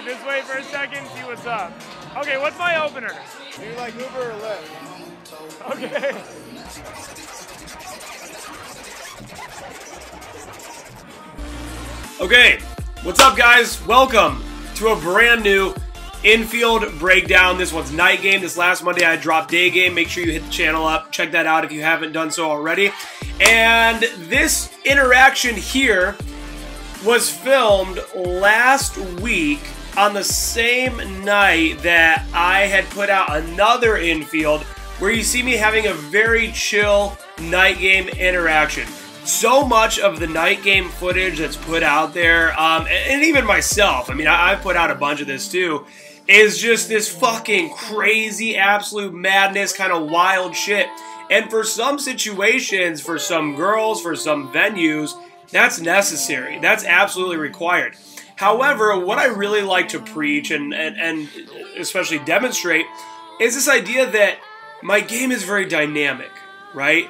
quick. Just wait for a second, see what's up. Okay, what's my opener? Do you like Uber or Lyft? Okay. Okay, what's up guys? Welcome to a brand new Infield breakdown. This one's night game. This last Monday I dropped day game. Make sure you hit the channel up. Check that out if you haven't done so already. And this interaction here was filmed last week on the same night that I had put out another Infield where you see me having a very chill night game interaction. So much of the night game footage that's put out there, and even myself, I mean, I've put out a bunch of this too, is just this fucking crazy, absolute madness, kind of wild shit. And for some situations, for some girls, for some venues, that's necessary. That's absolutely required. However, what I really like to preach and especially demonstrate is this idea that my game is very dynamic, right?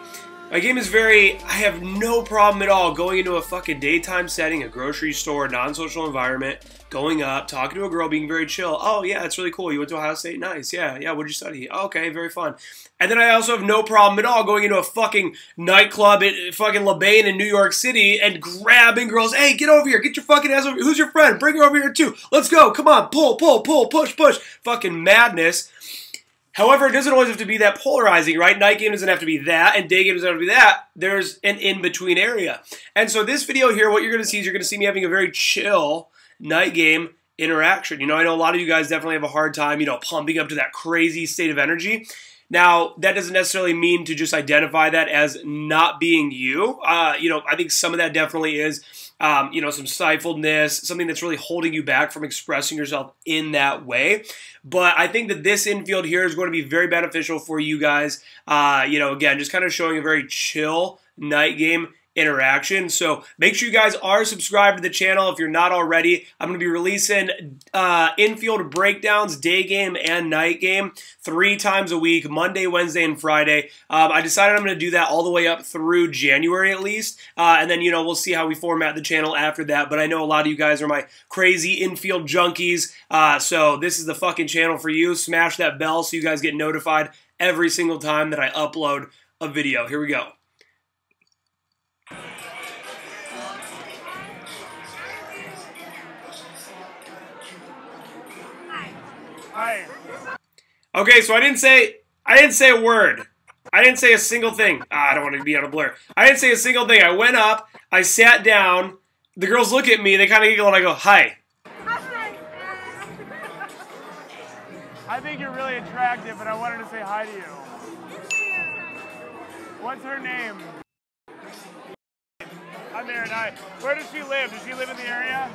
My game is I have no problem at all going into a fucking daytime setting, a grocery store, non-social environment, going up, talking to a girl, being very chill. Oh, yeah, that's really cool. You went to Ohio State? Nice. Yeah, what'd you study? Oh, okay, very fun. And then I also have no problem at all going into a fucking nightclub at fucking LeBain in New York City and grabbing girls. Hey, get over here. Get your fucking ass over here. Who's your friend? Bring her over here too. Let's go. Come on. Pull, push. Fucking madness. However, it doesn't always have to be that polarizing, right? Night game doesn't have to be that, and day game doesn't have to be that. There's an in-between area. And so this video here, what you're going to see is you're going to see me having a very chill night game interaction. You know, I know a lot of you guys definitely have a hard time, you know, pumping up to that crazy state of energy. Now, that doesn't necessarily mean to just identify that as not being you. You know, I think some of that definitely is, you know, some stifledness, something that's really holding you back from expressing yourself in that way. But I think that this infield here is going to be very beneficial for you guys. You know, again, just kind of showing a very chill night game interaction. So make sure you guys are subscribed to the channel if you're not already. I'm going to be releasing infield breakdowns, day game and night game, 3 times a week, Monday, Wednesday, and Friday. I decided I'm going to do that all the way up through January at least, and then, you know, we'll see how we format the channel after that. But I know a lot of you guys are my crazy infield junkies, so this is the fucking channel for you. Smash that bell so you guys get notified every single time that I upload a video. Here we go. Hi. Okay, so I didn't say a word. I didn't say a single thing. I don't want to be on a blur. I didn't say a single thing. I went up, I sat down, the girls look at me, they kind of giggle, and I go, hi. I think you're really attractive, and I wanted to say hi to you. What's her name? I'm there, nice. Where does she live? Does she live in the area?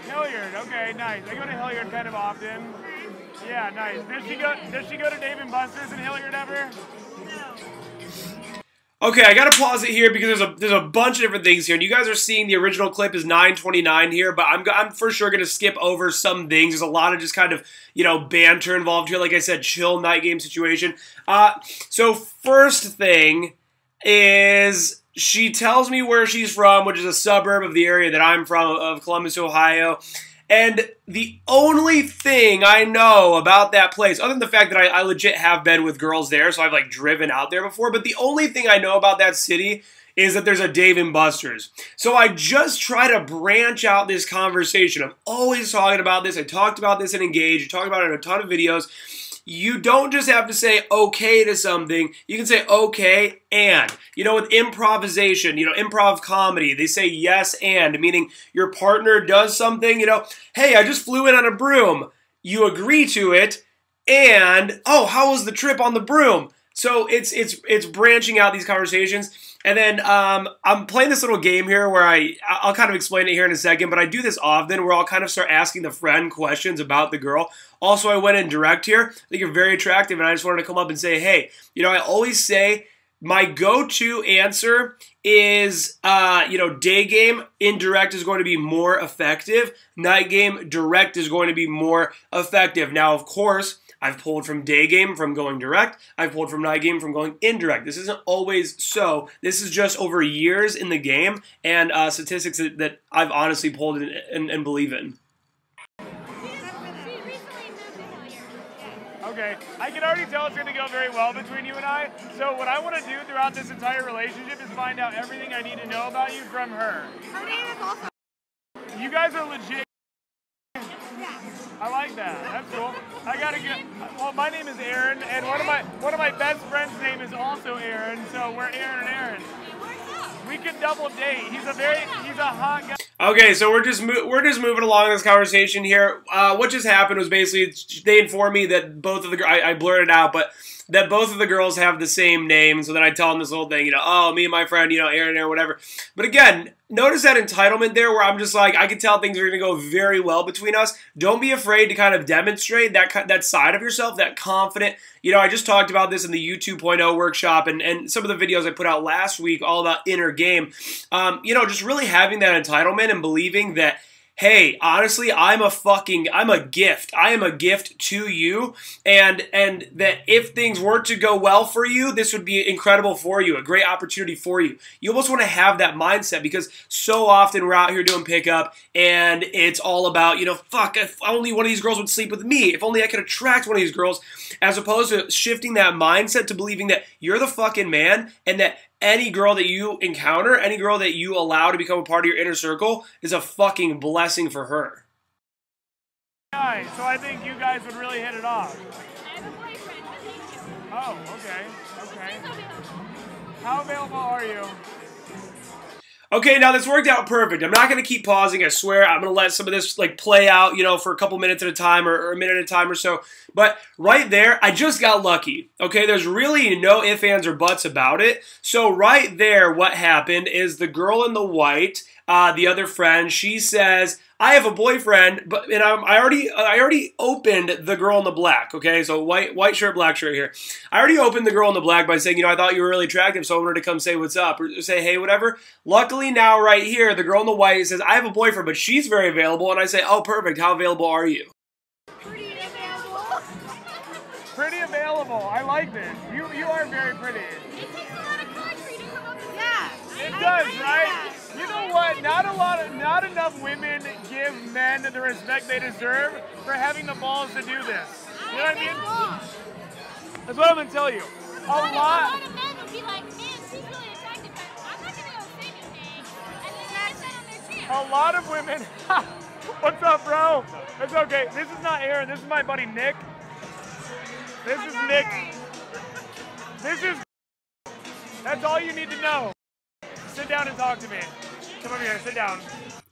Hilliard, okay, nice. I go to Hilliard kind of often. Yeah, nice. Does she go to Dave & Buster's in Hilliard ever? No. Okay, I gotta pause it here because there's a bunch of different things here, and you guys are seeing the original clip is 9:29 here, but I'm for sure gonna skip over some things. There's a lot of just kind of, you know, banter involved here. Like I said, chill night game situation. So first thing is, she tells me where she's from, which is a suburb of the area that I'm from, of Columbus, Ohio. And the only thing I know about that place, other than the fact that I legit have been with girls there, so I've like driven out there before, but the only thing I know about that city is that there's a Dave & Buster's. So I just try to branch out this conversation. I'm always talking about this. I talked about this in Engage. I talked about it in a ton of videos. You don't just have to say okay to something. You can say okay and. You know, with improvisation, you know, improv comedy, they say yes and, meaning your partner does something, you know, hey, I just flew in on a broom. You agree to it, and, oh, how was the trip on the broom? So it's branching out these conversations. And then I'm playing this little game here where I'll kind of explain it here in a second, but I do this often where I'll kind of start asking the friend questions about the girl. Also, I went in direct here. I think you're very attractive, and I just wanted to come up and say, hey, you know, I always say my go-to answer is, you know, day game, indirect is going to be more effective. Night game, direct is going to be more effective. Now, of course, I've pulled from day game from going direct. I've pulled from night game from going indirect. This isn't always so. This is just over years in the game and statistics that I've honestly pulled and believe in. Okay, I can already tell it's going to go very well between you and I. So what I want to do throughout this entire relationship is find out everything I need to know about you from her. Her name is also. You guys are legit. Yeah. I like that. That's cool. I gotta get. Well, my name is Aaron, and one of my best friends' name is also Aaron. So we're Aaron and Aaron. We could double date. He's a hot guy. Okay, so we're just moving along this conversation here. What just happened was basically they informed me that both of the I blurted it out, but that both of the girls have the same name. So then I tell them this whole thing, you know, oh, me and my friend, you know, Aaron or whatever. But again, notice that entitlement there where I'm just like, I can tell things are going to go very well between us. Don't be afraid to kind of demonstrate that side of yourself, that confident. You know, I just talked about this in the U 2.0 workshop and some of the videos I put out last week all about inner game. You know, just really having that entitlement and believing that, hey, honestly, I'm a gift. I am a gift to you, and that if things were to go well for you, this would be incredible for you, a great opportunity for you. You almost want to have that mindset because so often we're out here doing pickup, and it's all about, you know, fuck, if only one of these girls would sleep with me, if only I could attract one of these girls, as opposed to shifting that mindset to believing that you're the fucking man, and that any girl that you encounter, any girl that you allow to become a part of your inner circle is a fucking blessing for her. So I think you guys would really hit it off. I have a boyfriend. Oh, okay. How available are you? Okay, now this worked out perfect. I'm not going to keep pausing, I swear. I'm going to let some of this like play out, you know, for a couple minutes at a time or a minute at a time or so. But right there, I just got lucky. Okay, there's really no ifs, ands, or buts about it. So right there, what happened is the girl in the white, the other friend, she says, I have a boyfriend, and I already opened the girl in the black, okay? So white shirt, black shirt here. I already opened the girl in the black by saying, you know, I thought you were really attractive, so I wanted to come say what's up or say, hey, whatever. Luckily now right here, the girl in the white says, I have a boyfriend, but she's very available, and I say, oh, perfect, how available are you? Pretty available. Pretty available. I like this. You are very pretty. It takes a lot of country to come up with that. It does, right? You know what? Not enough women give men the respect they deserve for having the balls to do this. You know what I mean? That's what I'm gonna tell you. A lot of men would be like, man, she's really attractive, but I'm not gonna go say anything. And then that's that on their chance. A lot of women. What's up, bro? It's okay. This is not Aaron. This is my buddy Nick. This is Nick. This is. That's all you need to know. Sit down and talk to me. Come over here. Sit down.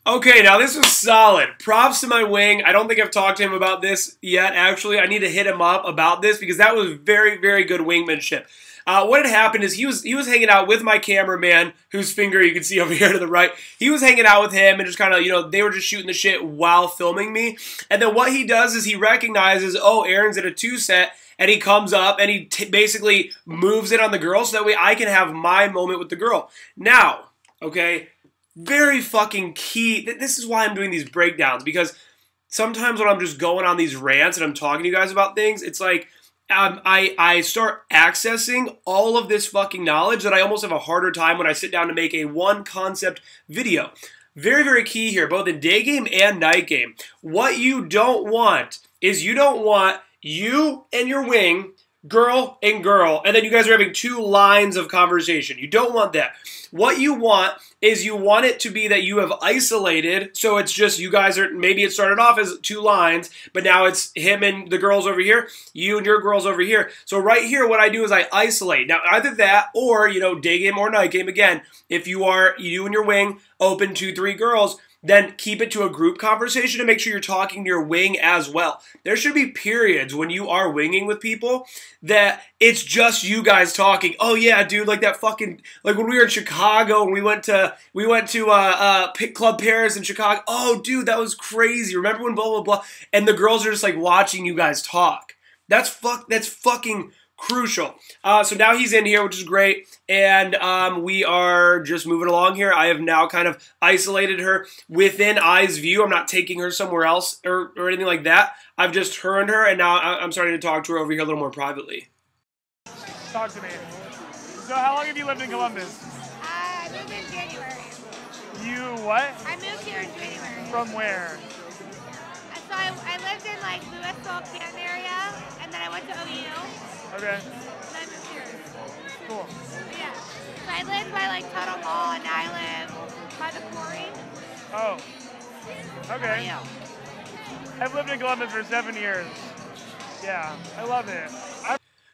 Okay, now this was solid. Props to my wing. I don't think I've talked to him about this yet, actually. I need to hit him up about this because that was very, very good wingmanship. What had happened is he was hanging out with my cameraman, whose finger you can see over here to the right. He was hanging out with him and just kind of, you know, they were just shooting the shit while filming me. And then what he does is he recognizes, oh, Aaron's at a 2-set, and he comes up and he basically moves it on the girl so that way I can have my moment with the girl. Now, okay, very fucking key. This is why I'm doing these breakdowns, because sometimes when I'm just going on these rants and I'm talking to you guys about things, it's like I start accessing all of this fucking knowledge that I almost have a harder time when I sit down to make a one concept video. Very, very key here, both in day game and night game. What you don't want is you don't want you and your wing, girl and girl, and then you guys are having 2 lines of conversation. You don't want that. What you want is you want it to be that you have isolated, so it's just you guys are, maybe it started off as 2 lines, but now it's him and the girls over here, you and your girls over here. So right here, what I do is I isolate. Now, either that or, you know, day game or night game, again, if you and your wing, open 2-3 girls, then keep it to a group conversation and make sure you're talking to your wing as well. There should be periods when you are winging with people that it's just you guys talking. Oh yeah, dude, like that fucking, like when we were in Chicago and we went to Club Paris in Chicago. Oh dude, that was crazy. Remember when blah blah blah? And the girls are just like watching you guys talk. That's fucking crucial. So now he's in here, which is great, and we are just moving along here. I have now kind of isolated her within eye's view. I'm not taking her somewhere else or anything like that. I've just turned her, and now I'm starting to talk to her over here a little more privately. Talk to me. So how long have you lived in Columbus? I moved in January. You what? I moved here in January. From where? So I lived in like Louisville, Canton area, and then I went went to OU. Okay. And I moved here. Cool. Yeah. So I lived by like Tuttle Mall, and now I live by the quarry. Oh. How Okay. about you? I've lived in Columbus for 7 years. Yeah, I love it.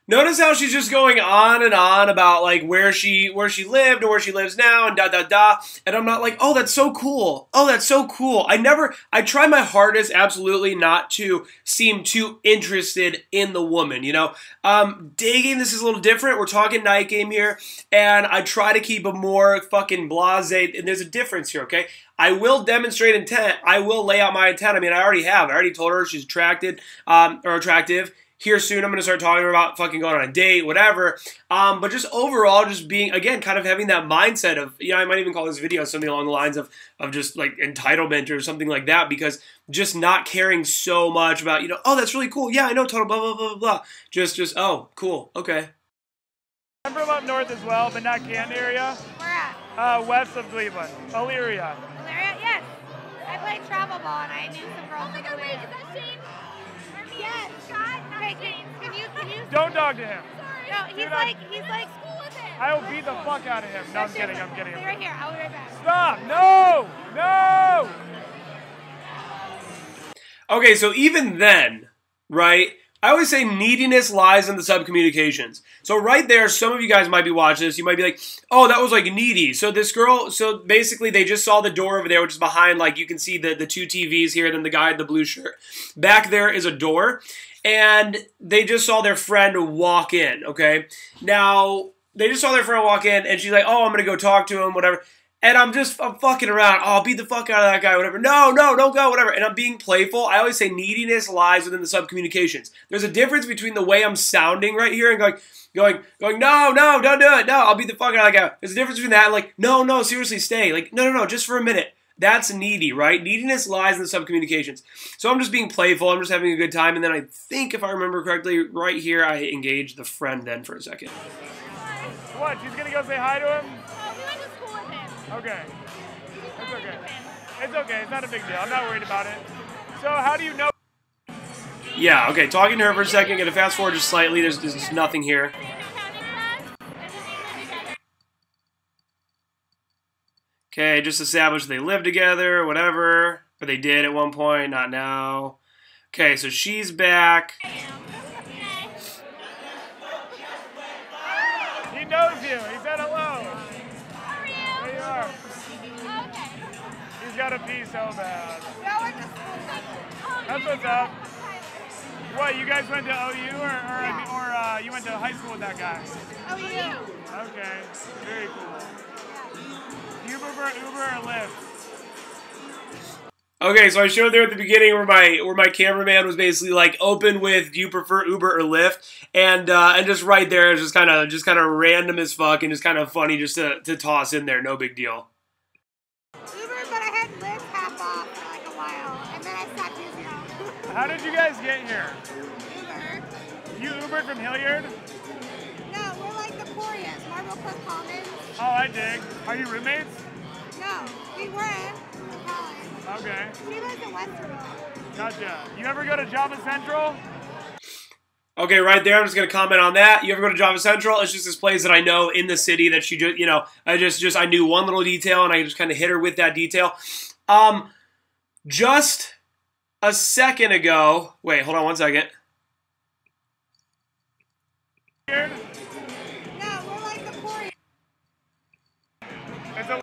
Notice how she's just going on and on about like where she lived or where she lives now and da da da. And I'm not like, oh, that's so cool. Oh, that's so cool. I try my hardest absolutely not to seem too interested in the woman, you know. Day game, this is a little different. We're talking night game here, and I try to keep a more fucking blasé, and there's a difference here, okay? I will demonstrate intent. I will lay out my intent. I mean, I already have. I already told her she's attracted or attractive. Here soon, I'm going to start talking to her about fucking going on a date, whatever. But just overall, just being, again, kind of having that mindset of, you know, I might even call this video something along the lines of just like entitlement or something like that, because just not caring so much about, you know, oh, that's really cool. Yeah, I know, total, blah, blah, blah, blah, blah. Just, oh, cool, okay. I'm from up north as well, but not Canton area. Where at? West of Cleveland. Elyria. Elyria? Yes. I played travel ball and I knew some girls. Oh my God, wait, is that Shane? Yes. Scott? Okay, can you? Don't talk to him. Sorry. No, he's like school with him. I will beat the fuck out of him. No, I'm kidding. Stay right here. I'll be right back. Stop. No. No. Okay, so even then, right, I always say neediness lies in the subcommunications. So right there, some of you guys might be watching this. You might be like, oh, that was like needy. So this girl, so basically they just saw the door over there, which is behind, like you can see the two TVs here, then the guy in the blue shirt. Back there is a door, and they just saw their friend walk in, okay? Now, they just saw their friend walk in, and she's like, oh, I'm going to go talk to him, whatever. And I'm fucking around. Oh, I'll beat the fuck out of that guy, whatever. No, don't go, whatever. And I'm being playful. I always say neediness lies within the subcommunications. There's a difference between the way I'm sounding right here and going, no, don't do it. No, I'll beat the fuck out of that guy. There's a difference between that and like, no, seriously, stay. Like, no, just for a minute. That's needy, right? Neediness lies in the subcommunications. So I'm just being playful. I'm just having a good time. And then I think, if I remember correctly, right here, I engaged the friend then for a second. What? She's going to go say hi to him? Oh, we went to school with him. Okay. It's okay. It's okay. It's not a big deal. I'm not worried about it. So how do you know? Yeah, okay. Talking to her for a second. Going to fast forward just slightly. There's nothing here. Okay, just established they live together, whatever. Or they did at one point, not now. Okay, so she's back. He knows you. He said hello. How are you? There you are. Okay. He's got to pee so bad. We all went to school together. That's what's up. What, you guys went to OU or you went to high school with that guy? OU. Okay, very cool. Do you prefer Uber or Lyft? Okay, so I showed there at the beginning where my cameraman was basically like open with, do you prefer Uber or Lyft? And just right there is just kind of random as fuck and just kind of funny just to toss in there, no big deal. Uber, but I had Lyft half off for like a while, and then I stopped using them. How did you guys get here? Uber. You Ubered from Hilliard? No, we're like the Corias, Marble Cliff Commons. Oh, I dig. Are you roommates? No, we were in college. Okay. She lives in Westerville. Gotcha. You ever go to Java Central? Okay, right there, I'm just going to comment on that. You ever go to Java Central? It's just this place that I know in the city that she just, you know, I knew one little detail and I just kind of hit her with that detail. Just a second ago, wait, hold on one second.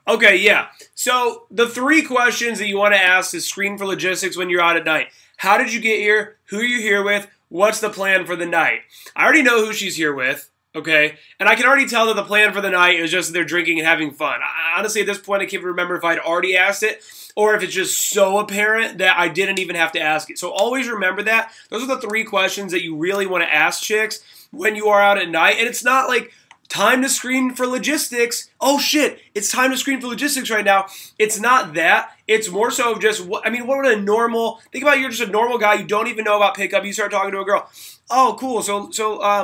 Okay, yeah. So the three questions that you want to ask is screen for logistics when you're out at night. How did you get here? Who are you here with? What's the plan for the night? I already know who she's here with, okay? And I can already tell that the plan for the night is just that they're drinking and having fun. Honestly, at this point, I can't remember if I'd already asked it or if it's just so apparent that I didn't even have to ask it. So always remember that. Those are the three questions that you really want to ask chicks when you are out at night. And it's not like, time to screen for logistics. Oh shit, it's time to screen for logistics right now. It's not that. It's more so just, what would a normal, think about, you're just a normal guy, you don't even know about pickup, you start talking to a girl. Oh, cool, so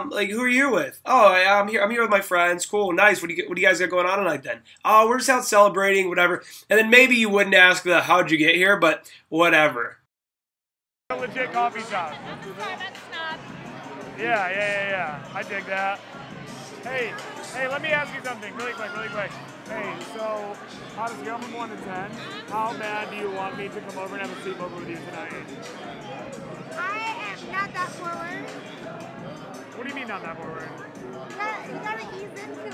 like, who are you here with? Oh, I'm here with my friends. Cool, nice, what do you guys got going on tonight then? Oh, we're just out celebrating, whatever. And then maybe you wouldn't ask the, how'd you get here, but whatever. A legit coffee shop. Yeah. I dig that. Hey, let me ask you something really quick. Hey, so on a scale from 1 to 10, how bad do you want me to come over and have a sleepover with you tonight? I am not that forward. What do you mean not that forward? You gotta ease into it.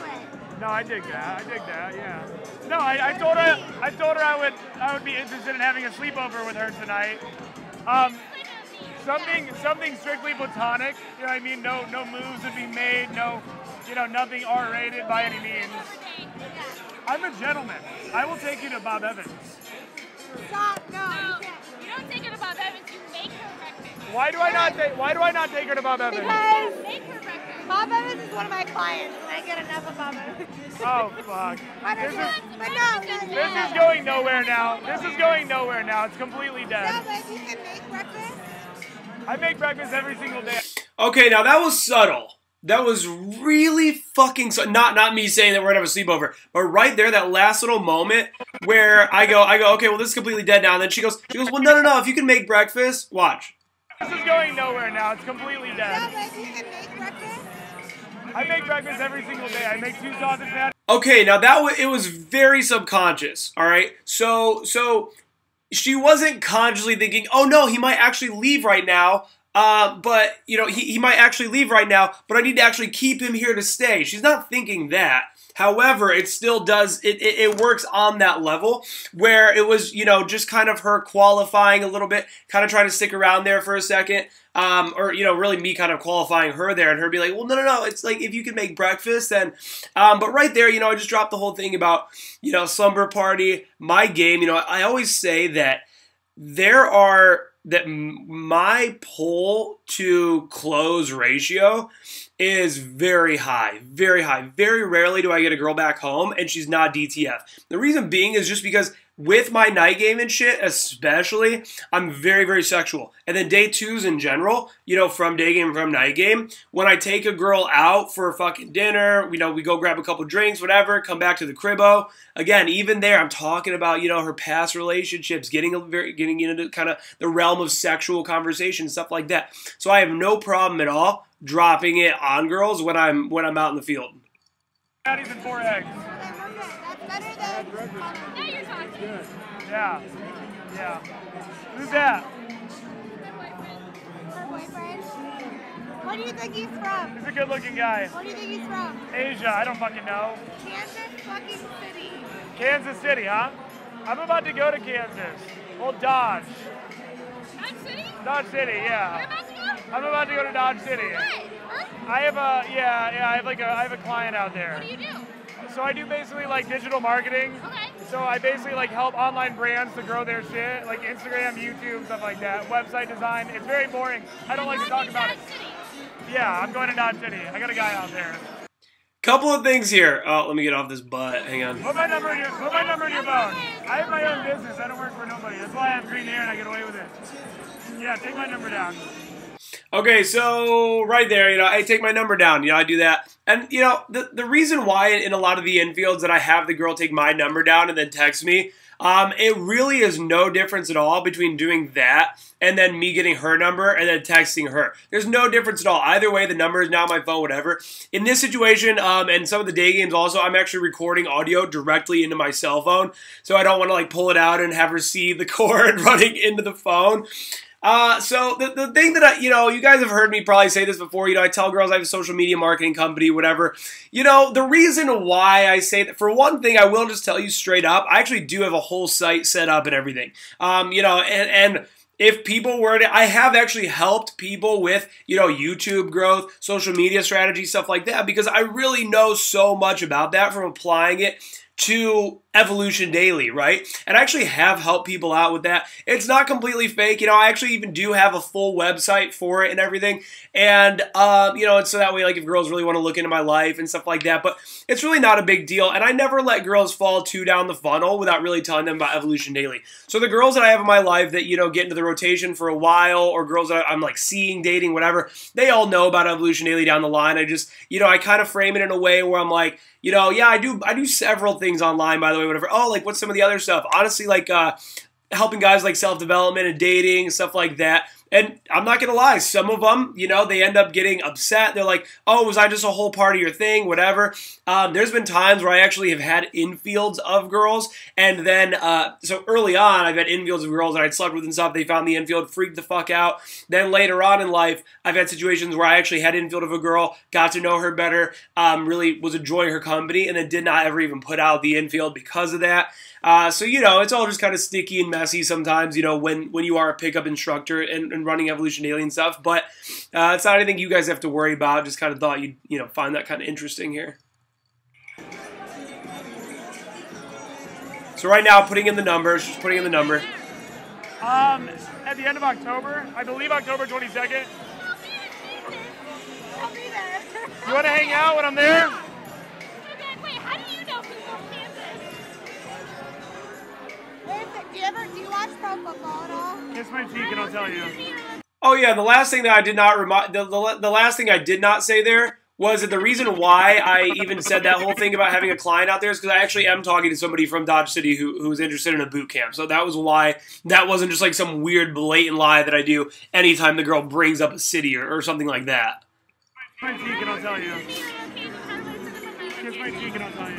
No, I dig that, yeah. No, I told her I would be interested in having a sleepover with her tonight. Something strictly platonic, you know what I mean? No moves would be made, nothing R-rated by any means. I'm a gentleman. I will take you to Bob Evans. Stop, no, No, you don't take her to Bob Evans, you make her breakfast. Why do I not take her to Bob Evans? because Make her breakfast. Bob Evans is one of my clients, and I get enough of Bob Evans. Oh, fuck. This No, is going nowhere now. It's completely dead. No, but you can make breakfast. I make breakfast every single day. Okay, now that was subtle. That was really fucking not me saying that we're gonna have a sleepover, but right there, that last little moment where I go, okay, well this is completely dead now. And then she goes, well, no, if you can make breakfast, watch. This is going nowhere now. It's completely No, dead. but you can make breakfast. I make breakfast every single day. I make 2 sausage patties. Okay, now it was very subconscious. All right, so she wasn't consciously thinking, oh no, he might actually leave right now. But, he might actually leave right now, but I need to actually keep him here to stay. She's not thinking that. However, it still does, it works on that level where it was, just kind of her qualifying a little bit, kind of trying to stick around there for a second. Or, really me kind of qualifying her there and her be like, well, no, it's like, if you can make breakfast, then, but right there, I just dropped the whole thing about, slumber party, my game. I always say that my pull to close ratio is very high, very high. Very rarely do I get a girl back home and she's not DTF. The reason being is just because with my night game and shit, especially, I'm very, very sexual. And then day 2s in general, from day game, from night game, when I take a girl out for fucking dinner, we go grab a couple drinks, whatever, come back to the cribbo. Again, even there, I'm talking about, her past relationships, getting into kind of the realm of sexual conversation, stuff like that. So I have no problem at all dropping it on girls when I'm out in the field. Patties and 4 eggs. That's better than... Now you're talking. Yeah. Who's that? Her boyfriend. What do you think he's from? He's a good-looking guy. What do you think he's from? Asia, I don't fucking know. Kansas City, huh? I'm about to go to Kansas. Old Dodge. Dodge City? Dodge City, yeah. You're about to go? I'm about to go to Dodge City. What? Earth? I have a client out there. What do you do? So I do basically like digital marketing. Okay. So I basically like help online brands to grow their shit, like Instagram, YouTube, stuff like that. Website design. It's very boring. I don't like to talk about it. Yeah, I'm going to Dodge City. I got a guy out there. Couple of things here. Oh, let me get off this butt. Hang on. Put my number in your phone. I have my own business. I don't work for nobody. That's why I have green hair and I get away with it. Yeah, take my number down. Okay, so right there, I take my number down. I do that. And, the reason why in a lot of the infields that I have the girl take my number down and then text me, it really is no difference at all between doing that and then me getting her number and then texting her. There's no difference at all. Either way, the number is now on my phone, whatever. In this situation, and some of the day games also, I'm actually recording audio directly into my cell phone, so I don't want to pull it out and have her see the cord running into the phone. So the thing that you guys have heard me probably say this before, I tell girls I have a social media marketing company, whatever. The reason why I say that, for one thing, I will just tell you straight up, I actually do have a whole site set up and everything. And if people were to, I have actually helped people with, YouTube growth, social media strategy, stuff like that, because I really know so much about that from applying it to Evolution Daily, right? And I actually have helped people out with that. It's not completely fake. I actually even do have a full website for it and everything. And, and so that way, if girls really want to look into my life and stuff like that, but it's really not a big deal. And I never let girls fall too down the funnel without really telling them about Evolution Daily. So the girls that I have in my life that, get into the rotation for a while, or girls that I'm seeing, dating, whatever, they all know about Evolution Daily down the line. I just, I kind of frame it in a way where I'm like, yeah, I do several things online, by the way, whatever. Oh, what's some of the other stuff? Honestly, helping guys self-development and dating and stuff like that. And I'm not going to lie, some of them, you know, they end up getting upset. They're like, oh, was I just a whole part of your thing, whatever. There's been times where I actually have had infields of girls, and then, so early on, I've had infields of girls that I'd slept with and stuff. They found the infield, freaked the fuck out. Then later on in life, I've had situations where I actually had infield of a girl, got to know her better, really was enjoying her company, and then did not ever even put out the infield because of that. So, you know, it's all just kind of sticky and messy sometimes, you know, when you are a pickup instructor and running Evolution Daily and stuff. But it's not anything you guys have to worry about. Just kind of thought you'd, you know, find that kind of interesting here. So right now, putting in the numbers, just putting in the number. At the end of October, I believe October 22nd. I'll be there. You want to hang out when I'm there? Wait, how do you know who's on campus? Do you watch pro football at all? Kiss my cheek and I'll tell you. Oh yeah, the last thing that I did not the last thing I did not say there was that the reason why I even said that whole thing about having a client out there is because I actually am talking to somebody from Dodge City who's interested in a boot camp. So that was why that wasn't just like some weird blatant lie that I do anytime the girl brings up a city or something like that. Kiss my cheek and I'll tell you. Kiss my cheek and I'll tell you.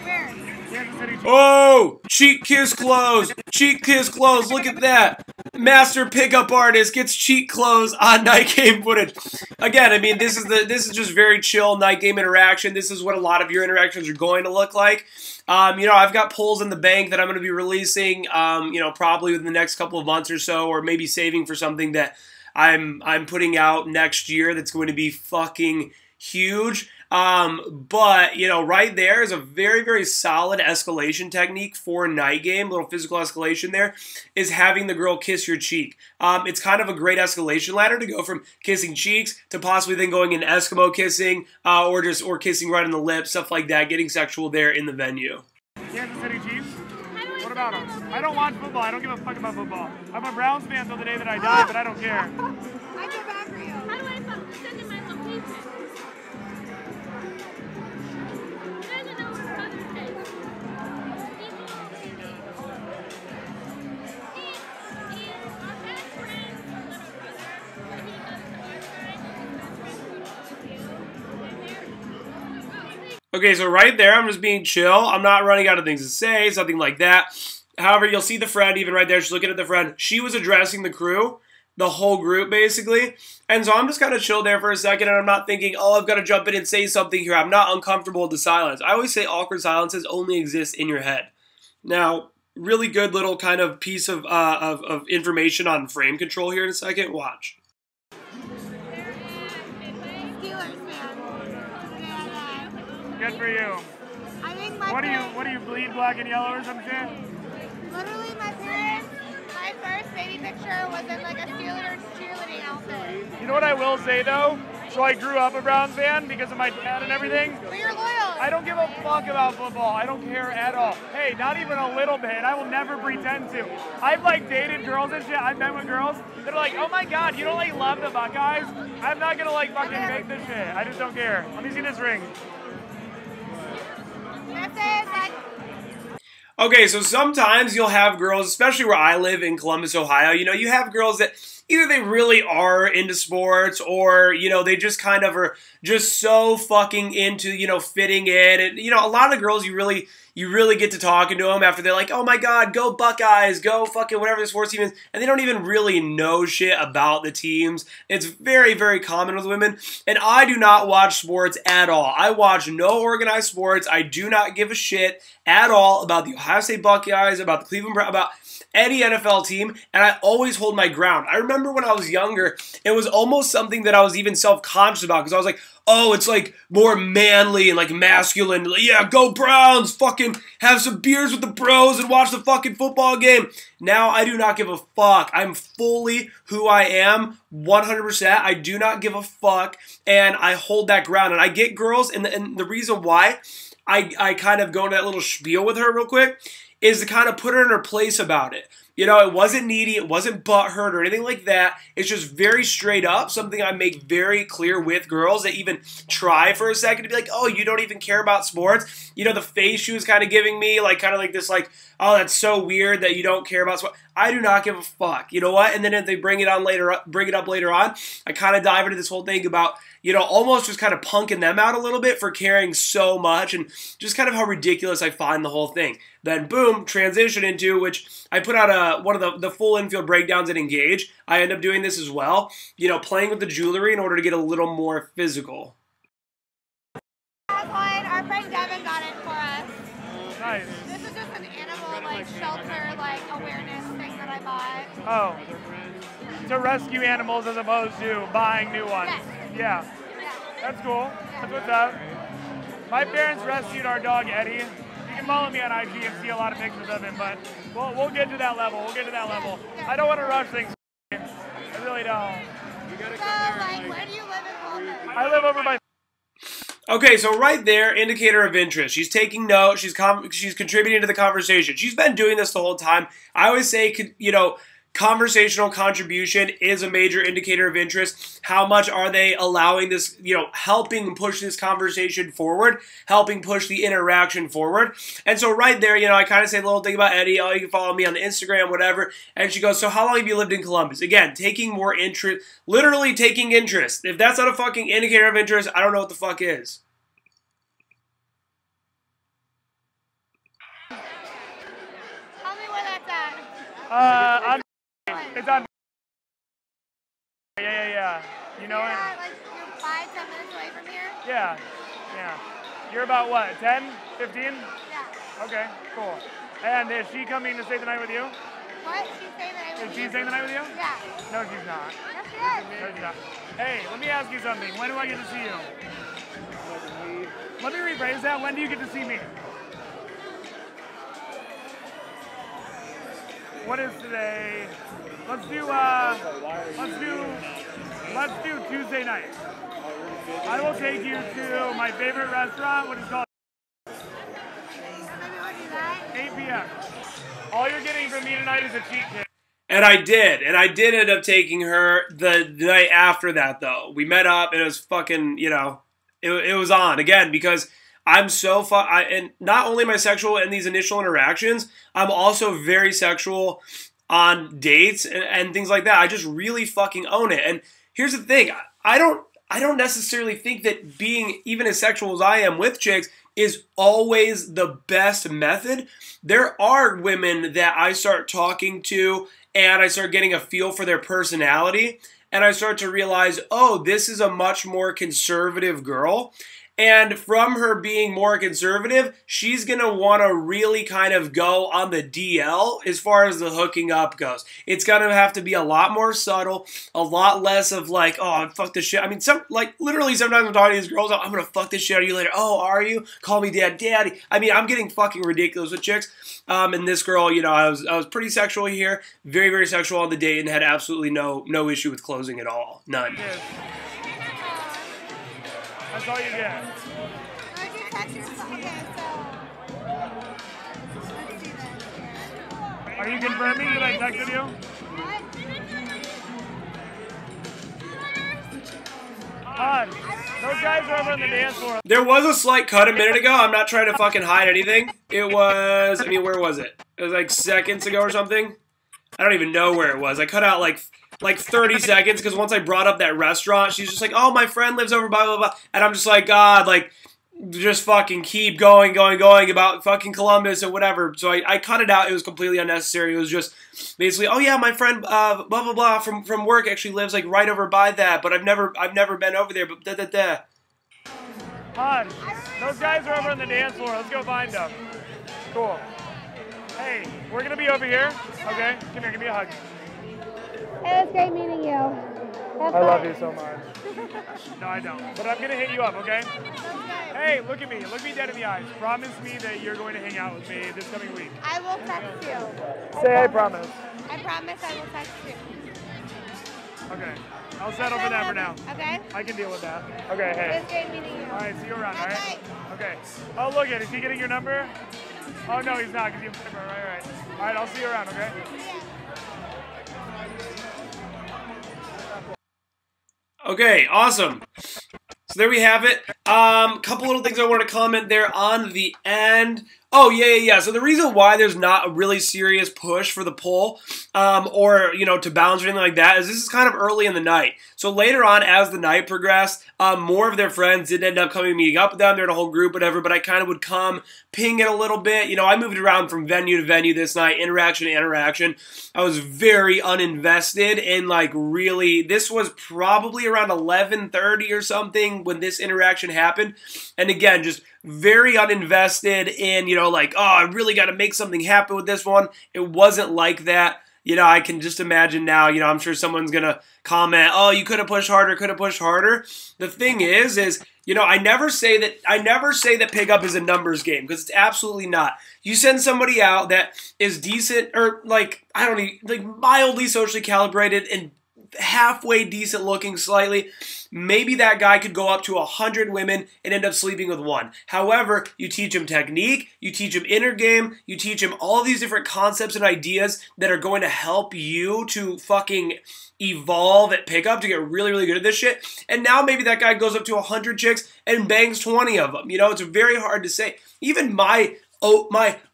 Where? Kansas City. Oh, cheek kiss clothes. Cheek kiss clothes. Look at that. Master pickup artist gets cheat clothes on night game footage. Again, I mean, this is just very chill night game interaction. This is what a lot of your interactions are going to look like. You know, I've got polls in the bank that I'm going to be releasing, you know, probably within the next couple of months or so, or maybe saving for something that I'm putting out next year that's going to be fucking huge. But, you know, right there is a very, very solid escalation technique for a night game, little physical escalation there, is having the girl kiss your cheek. It's kind of a great escalation ladder to go from kissing cheeks to possibly then going in Eskimo kissing, or kissing right on the lips, stuff like that, getting sexual there in the venue. Kansas City Chiefs? What about them? I don't watch football. I don't give a fuck about football. I'm a Browns fan till the day that I die, but I don't care. I feel bad for you. How do I send in my location? I don't know where brother is. He is our best friend's little brother. And he goes to our side, and his best friend goes to you. Okay, so right there, I'm just being chill. I'm not running out of things to say, something like that. However, you'll see the friend even right there. She's looking at the friend. She was addressing the crew, the whole group, basically. And so I'm just kind of chill there for a second, and I'm not thinking, oh, I've got to jump in and say something here. I'm not uncomfortable with the silence. I always say awkward silences only exist in your head. Now, really good little kind of piece of information on frame control here in a second. Watch. Steelers fan. Good for you. I think my What parents, do you bleed black and yellow or some shit? literally my parents, my first baby picture was in like a Steelers cheerleading outfit. You know what I will say though? So I grew up a Browns fan because of my dad and everything. But you're loyal. I don't give a fuck about football. I don't care at all. Hey, not even a little bit. I will never pretend to. I've like dated girls and shit. I've been with girls that are like, oh my god, you don't like love the Buckeyes? I'm not gonna like fucking fake this shit. I just don't care. Let me see this ring. This is like, Okay, so sometimes you'll have girls, especially where I live in Columbus, Ohio, you know, you have girls that either they really are into sports or, you know, they just kind of are just so fucking into, you know, fitting in. And, you know, a lot of girls, you really get to talking to them after they're like, oh my god, go Buckeyes, go fucking whatever the sports team is, and they don't even really know shit about the teams. It's very, very common with women, and I do not watch sports at all. I watch no organized sports. I do not give a shit at all about the Ohio State Buckeyes, about the Cleveland Browns, about any NFL team, and I always hold my ground. I remember when I was younger, it was almost something that I was even self-conscious about, because I was like, oh, it's like more manly and like masculine. Yeah, go Browns, fucking have some beers with the bros and watch the fucking football game. Now I do not give a fuck. I'm fully who I am, 100%. I do not give a fuck, and I hold that ground. And I get girls, and the reason why I kind of go into that little spiel with her real quick is to kind of put her in her place about it. You know, it wasn't needy, it wasn't butthurt or anything like that. It's just very straight up, something I make very clear with girls that even try for a second to be like, oh, you don't even care about sports? You know, the face she was kind of giving me, like kind of like this, like, oh, that's so weird that you don't care about sports. I do not give a fuck. You know what? And then if they bring it up later on, I kind of dive into this whole thing about, you know, almost just kind of punking them out a little bit for caring so much and just kind of how ridiculous I find the whole thing. Then, boom, transition into, which I put out one of the full infield breakdowns at Engage. I end up doing this as well, you know, playing with the jewelry in order to get a little more physical. Our friend Devin got it for us. Nice. This is just an animal, like, shelter, like, awareness thing that I bought. Oh. To rescue animals as opposed to buying new ones. Yes. Yeah. That's cool. That's what's up. My parents rescued our dog Eddie. You can follow me on IG and see a lot of pictures of him, but we'll get to that level. We'll get to that level. I don't want to rush things. I really don't. So, like, where do you live in Columbus? I live over by... Okay, so right there, indicator of interest. She's taking notes. She's contributing to the conversation. She's been doing this the whole time. I always say, you know, conversational contribution is a major indicator of interest. How much are they allowing this, you know, helping push this conversation forward, helping push the interaction forward? And so right there, you know, I kind of say a little thing about Eddie. Oh, you can follow me on the Instagram, whatever. And she goes, so how long have you lived in Columbus? Again, taking more interest, literally taking interest. If that's not a fucking indicator of interest, I don't know what the fuck is. Tell me where that's at. It's on. Yeah. You know it? Yeah, like, you're 5-10 minutes away from here? Yeah. You're about what, 10, 15? Yeah. Okay, cool. And is she coming to stay the night with you? What? She's staying the night with you? Is she staying the night with you? Yeah. No, she's not. Yes, she is. No, she's not. Hey, let me ask you something. When do I get to see you? Let me rephrase that. When do you get to see me? What is today? Let's do Tuesday night. I will take you to my favorite restaurant, what is called Maybe we'll do that. 8 p.m. All you're getting from me tonight is a cheat kit. And I did end up taking her the night after that, though. We met up, and it was fucking, you know, it was on, again, because I'm so and not only am I sexual in these initial interactions, I'm also very sexual on dates and things like that. I just really fucking own it. And here's the thing, I don't necessarily think that being even as sexual as I am with chicks is always the best method. There are women that I start talking to and I start getting a feel for their personality, and I start to realize, oh, this is a much more conservative girl. And from her being more conservative, she's going to want to really kind of go on the DL as far as the hooking up goes. It's going to have to be a lot more subtle, a lot less of like, oh, fuck this shit. I mean, literally sometimes I'm talking to these girls, I'm going to fuck this shit out of you later. Oh, are you? Call me daddy. I mean, I'm getting fucking ridiculous with chicks. And this girl, you know, I was pretty sexual here, very, very sexual on the date, and had absolutely no issue with closing at all. None. Yes. That's all you get. Where'd you text yourself? Okay, so let's do this. Are you confirming that I texted you? What? Those guys are over on the dance floor. There was a slight cut a minute ago. I'm not trying to fucking hide anything. It was, I mean, where was it? It was like seconds ago or something. I don't even know where it was. I cut out like 30 seconds because once I brought up that restaurant, she's just like, oh, my friend lives over blah, blah, blah. And I'm just like, God, like, just fucking keep going about fucking Columbus or whatever. So I cut it out. It was completely unnecessary. It was just basically, oh yeah, my friend blah blah blah from work actually lives like right over by that, but I've never been over there. But Han, those guys are over on the dance floor. Let's go find them. Cool. Hey, we're gonna be over here. Okay, come here, give me a hug. It was great meeting you. I love you so much. No, I don't. But I'm gonna hit you up, okay? Hey, look at me. Look me dead in the eyes. Promise me that you're going to hang out with me this coming week. I will text you. Say I promise. I promise I will text you. Okay. I'll settle for that for now. Okay? I can deal with that. Okay, hey. It was great meeting you. All right, see you around, all right? Bye. Okay. Oh, look at it. Is he getting your number? Oh, no, he's not, because you have right. All right, I'll see you around, okay? Okay, awesome. So there we have it. Couple little things I want to comment there on the end. Oh, yeah. So the reason why there's not a really serious push for the poll, or, you know, to bounce or anything like that, is this is kind of early in the night. So later on, as the night progressed, more of their friends did end up coming meeting up with them. They're in a whole group, whatever, but I kind of would come, ping it a little bit. You know, I moved around from venue to venue this night, interaction to interaction. I was very uninvested in, like, really, this was probably around 11:30 or something when this interaction happened. And again, just very uninvested in, you know, like, oh, I really got to make something happen with this one. It wasn't like that. You know, I can just imagine now, you know, I'm sure someone's going to comment, oh, you could have pushed harder, could have pushed harder. The thing is, you know, I never say that pickup is a numbers game, because it's absolutely not. You send somebody out that is decent, or like, I don't know, like mildly socially calibrated and halfway decent looking slightly, maybe that guy could go up to 100 women and end up sleeping with one. However, you teach him technique, you teach him inner game, you teach him all these different concepts and ideas that are going to help you to fucking evolve at pickup to get really, really good at this shit. And now maybe that guy goes up to 100 chicks and bangs 20 of them. You know, it's very hard to say. Even my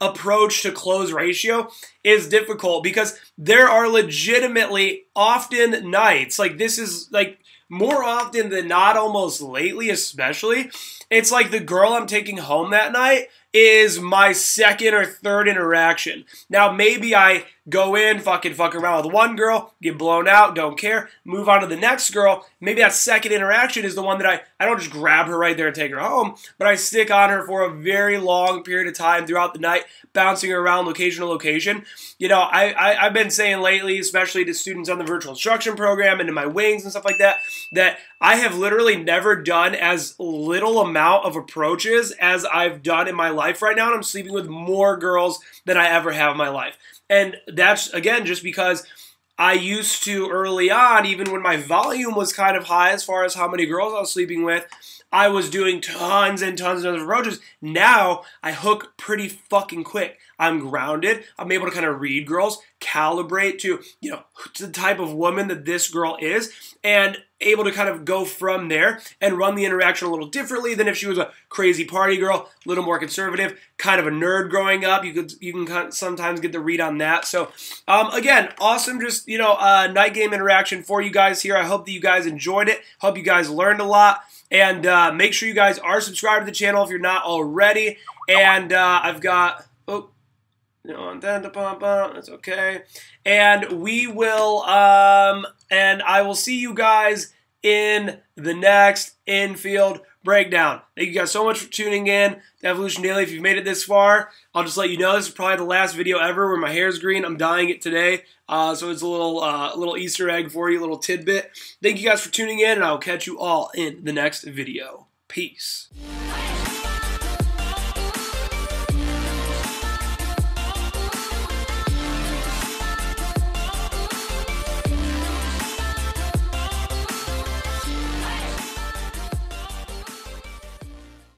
approach to close ratio is difficult, because there are legitimately often nights, like this is like more often than not, almost lately especially, it's like the girl I'm taking home that night is my second or third interaction. Now maybe I go in, fuck around with one girl, get blown out, don't care, move on to the next girl. Maybe that second interaction is the one that I don't just grab her right there and take her home, but I stick on her for a very long period of time throughout the night, bouncing her around location to location. You know, I've been saying lately, especially to students on the virtual instruction program and in my wings and stuff like that, that I have literally never done as little amount of approaches as I've done in my life right now, and I'm sleeping with more girls than I ever have in my life. And that's, again, just because I used to early on, even when my volume was kind of high as far as how many girls I was sleeping with, I was doing tons and tons of approaches. Now, I hook pretty fucking quick. I'm grounded. I'm able to kind of read girls, calibrate to, you know, the type of woman that this girl is, and able to kind of go from there and run the interaction a little differently than if she was a crazy party girl, a little more conservative, kind of a nerd growing up. You can sometimes get the read on that. So, again, awesome, just, you know, night game interaction for you guys here. I hope that you guys enjoyed it. Hope you guys learned a lot. And make sure you guys are subscribed to the channel if you're not already. And I've got, that's okay. And we will, and I will see you guys in the next Infield breakdown. Thank you guys so much for tuning in to Evolution Daily. If you've made it this far, I'll just let you know this is probably the last video ever where my hair is green. I'm dyeing it today, so it's a little Easter egg for you, a little tidbit. Thank you guys for tuning in, and I'll catch you all in the next video. Peace.